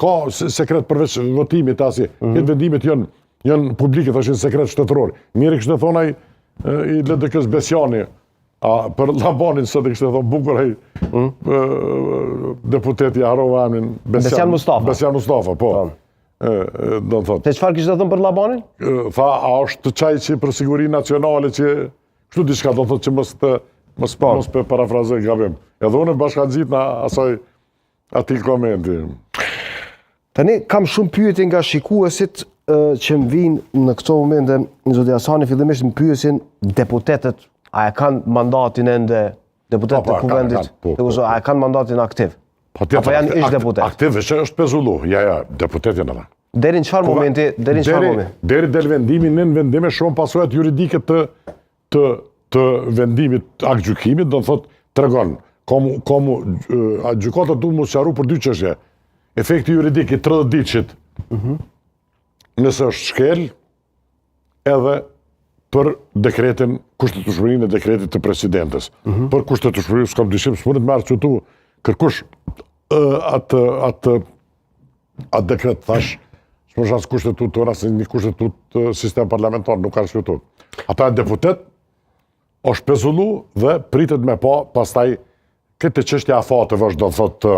s'ka sekret përveç votimit asi. Këtë vendimet janë publike, thashin sekret shtetëror. Mirë kështë të thonaj i LDK-s Besjani, për Labanin sot e kështë të thonë bukur deputeti harova emrin Besjan Mustafa. Besjan Mustafa, po. Do të thotë. Se çfarë kishte thënë për Labanin? Tha, a është çaj që për siguri nacionale që kështu diçka do të thotë që mos për parafrazoj gabim. Edhe unë bashkënxit në asaj atij komenti. Tani kam shumë pyetje nga shikuesit që më vinë në këto momente, zoti Hasani, fillimisht më pyesin deputetët, a e kanë mandatin ende deputetët e kuvendit, a e kanë mandatin aktiv? Apo janë ish deputet? Aktiv është pezullu, ja, deputetin edhe. Deri në çfarë momenti? Deri del vendimi në vendime shumë pasojat juridike të vendimit aktgjykimit, do të thotë tregon komu gjykata duhet mos sqaru për dy çështje. Efekti juridik i 30 ditësh. Nëse është shkel, edhe për dekretin, kushtetueshmërinë e dekretit të presidentes. Për kushtetueshmërinë, s'kam dyshim, s'mundet me arqytu kërkush atë dekret, thash, s'më shansë kushtetutor, asë një kushtetut sistem parlamentar, nuk ka arqytu. Ata e deputet, është pezullu dhe pritet me pa, pastaj, këtë çështja afateve është do të thotë,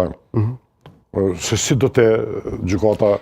se si do të gjykata